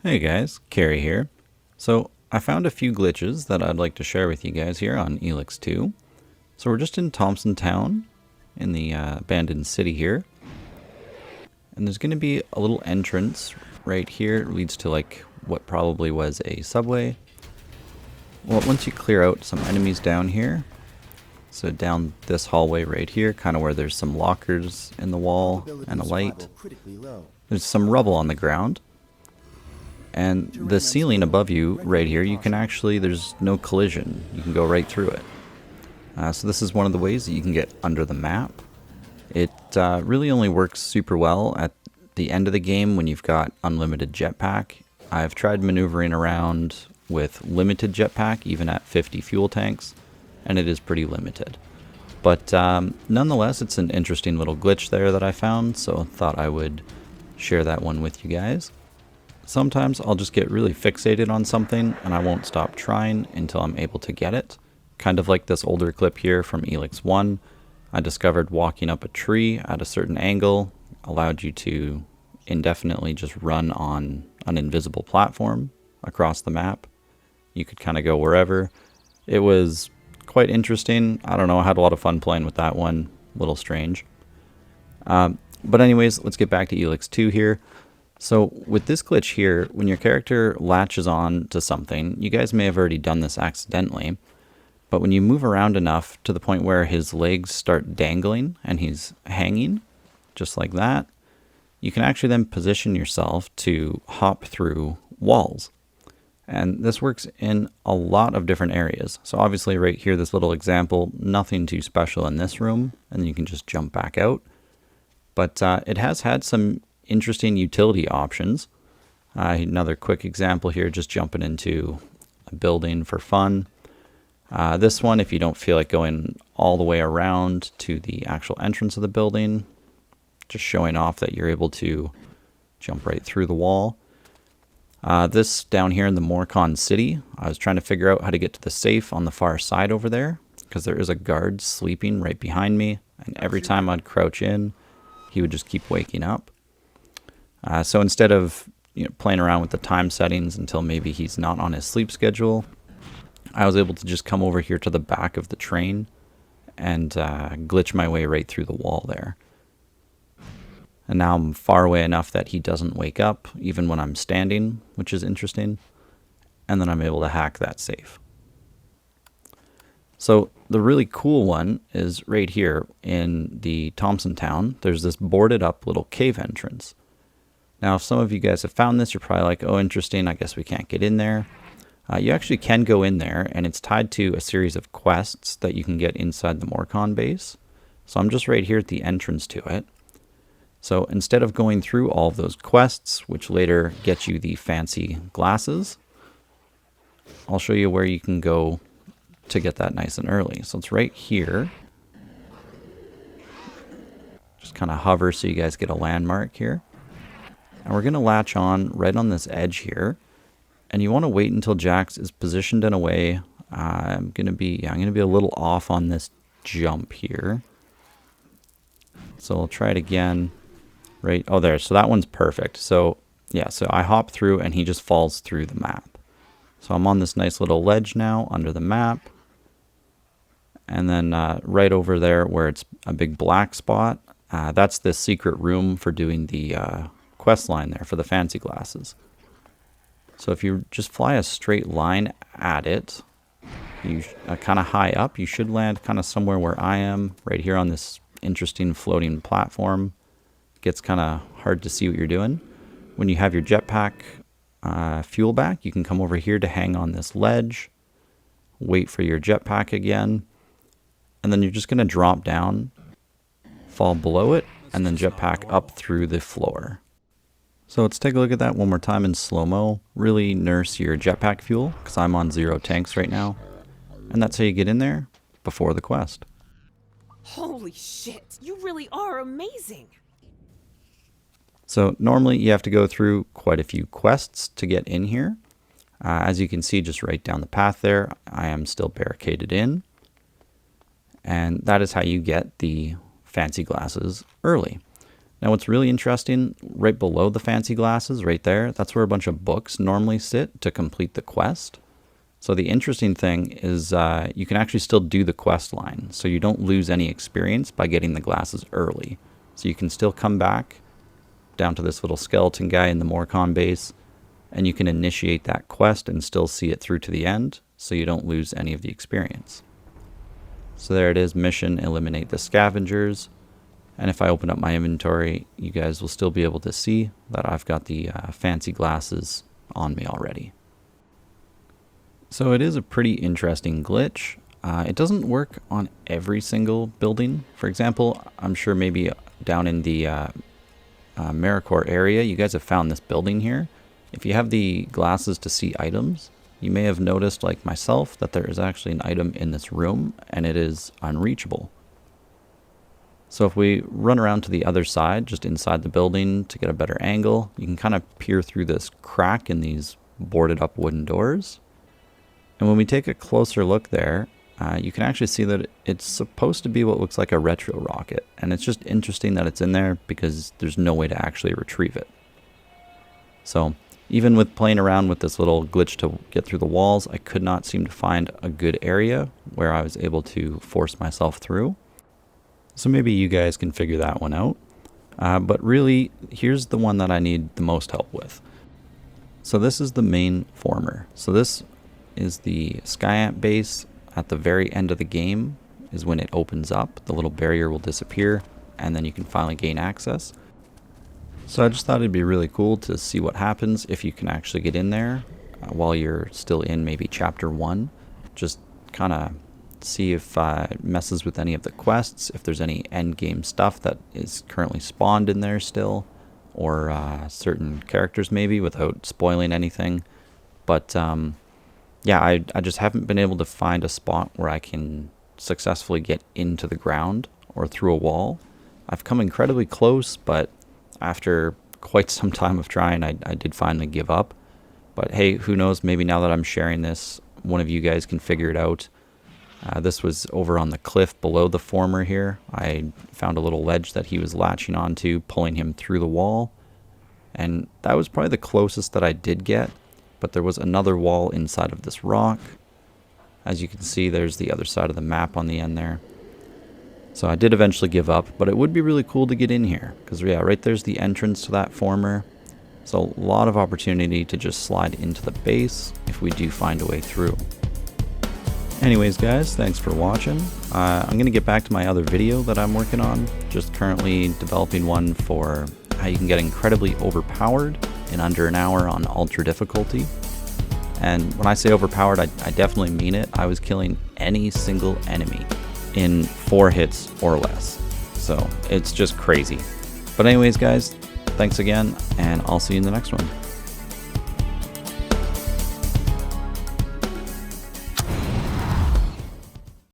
Hey guys, Carrie here. So I found a few glitches that I'd like to share with you guys here on Elex 2. So we're just in Thompson Town in the abandoned city here. And there's going to be a little entrance right here. It leads to like what probably was a subway. Well, once you clear out some enemies down here, so down this hallway right here, kind of where there's some lockers in the wall and a light, there's some rubble on the ground. And the ceiling above you right here, you can actually, there's no collision. You can go right through it. So this is one of the ways that you can get under the map. It really only works super well at the end of the game when you've got unlimited jetpack. I've tried maneuvering around with limited jetpack, even at 50 fuel tanks, and it is pretty limited. But nonetheless, it's an interesting little glitch there that I found, so I thought I would share that one with you guys. Sometimes I'll just get really fixated on something and I won't stop trying until I'm able to get it. Kind of like this older clip here from Elex 1. I discovered walking up a tree at a certain angle allowed you to indefinitely just run on an invisible platform across the map. You could kind of go wherever. It was quite interesting. I don't know, I had a lot of fun playing with that one. A little strange. But anyways, let's get back to Elex 2 here. So with this glitch here, when your character latches on to something, you guys may have already done this accidentally, but when you move around enough to the point where his legs start dangling and he's hanging, just like that, you can actually then position yourself to hop through walls. And this works in a lot of different areas. So obviously right here, this little example, nothing too special in this room, and you can just jump back out. But it has had some interesting utility options. Another quick example here, just jumping into a building for fun. This one, if you don't feel like going all the way around to the actual entrance of the building, just showing off that you're able to jump right through the wall. This down here in the Morcon City, I was trying to figure out how to get to the safe on the far side over there, because there is a guard sleeping right behind me, and every time I'd crouch in, he would just keep waking up. So instead of playing around with the time settings until maybe he's not on his sleep schedule, I was able to just come over here to the back of the train and glitch my way right through the wall there. And now I'm far away enough that he doesn't wake up even when I'm standing, which is interesting. And then I'm able to hack that safe. So the really cool one is right here in the Thompson Town. There's this boarded up little cave entrance. Now, if some of you guys have found this, you're probably like, oh, interesting, I guess we can't get in there. You actually can go in there, and it's tied to a series of quests that you can get inside the Morcon base. So I'm just right here at the entrance to it. So instead of going through all of those quests, which later get you the fancy glasses, I'll show you where you can go to get that nice and early. So it's right here. Just kind of hover so you guys get a landmark here. And we're going to latch on right on this edge here. And you want to wait until Jax is positioned in a way. I'm going to be a little off on this jump here. So I'll try it again. Right. Oh, there. So that one's perfect. So yeah, so I hop through and he just falls through the map. So I'm on this nice little ledge now under the map. And then right over there where it's a big black spot, that's the secret room for doing the quest line there for the fancy glasses. So if you just fly a straight line at it, you kind of high up, you should land kind of somewhere where I am, right here on this interesting floating platform. It gets kind of hard to see what you're doing. When you have your jetpack fuel back, you can come over here to hang on this ledge, wait for your jetpack again, and then you're just going to drop down, fall below it, and then jetpack up through the floor. So let's take a look at that one more time in slow-mo. Really nurse your jetpack fuel, because I'm on 0 tanks right now. And that's how you get in there before the quest. Holy shit, you really are amazing! So normally you have to go through quite a few quests to get in here. As you can see just right down the path there, I am still barricaded in. And that is how you get the fancy glasses early. Now what's really interesting, right below the fancy glasses, right there, that's where a bunch of books normally sit to complete the quest. So the interesting thing is you can actually still do the quest line, so you don't lose any experience by getting the glasses early. So you can still come back down to this little skeleton guy in the Morcon base, and you can initiate that quest and still see it through to the end, so you don't lose any of the experience. So there it is, mission, eliminate the scavengers. And if I open up my inventory, you guys will still be able to see that I've got the fancy glasses on me already. So it is a pretty interesting glitch. It doesn't work on every single building. For example, I'm sure maybe down in the AmeriCorps area, you guys have found this building here. If you have the glasses to see items, you may have noticed, like myself, that there is actually an item in this room, and it is unreachable. So if we run around to the other side, just inside the building to get a better angle, you can kind of peer through this crack in these boarded up wooden doors. And when we take a closer look there, you can actually see that it's supposed to be what looks like a retro rocket. And it's just interesting that it's in there because there's no way to actually retrieve it. So even with playing around with this little glitch to get through the walls, I could not seem to find a good area where I was able to force myself through. So maybe you guys can figure that one out. But really, here's the one that I need the most help with. So this is the main former. So this is the Skyant base. At the very end of the game is when it opens up. The little barrier will disappear, and then you can finally gain access. So I just thought it'd be really cool to see what happens if you can actually get in there while you're still in maybe Chapter 1. Just kind of see if it messes with any of the quests, if there's any end game stuff that is currently spawned in there still, or certain characters maybe, without spoiling anything. But yeah, I just haven't been able to find a spot where I can successfully get into the ground or through a wall. I've come incredibly close, but after quite some time of trying, I did finally give up. But hey, who knows, maybe now that I'm sharing this, one of you guys can figure it out. This was over on the cliff below the former here. I found a little ledge that he was latching onto, pulling him through the wall. And that was probably the closest that I did get. But there was another wall inside of this rock. As you can see, there's the other side of the map on the end there. So I did eventually give up, but it would be really cool to get in here. Because yeah, right there's the entrance to that former. So a lot of opportunity to just slide into the base if we do find a way through. Anyways guys, thanks for watching. I'm going to get back to my other video that I'm working on. Just currently developing one for how you can get incredibly overpowered in under an hour on ultra difficulty. And when I say overpowered, I definitely mean it. I was killing any single enemy in 4 hits or less. So it's just crazy. But anyways guys, thanks again, and I'll see you in the next one.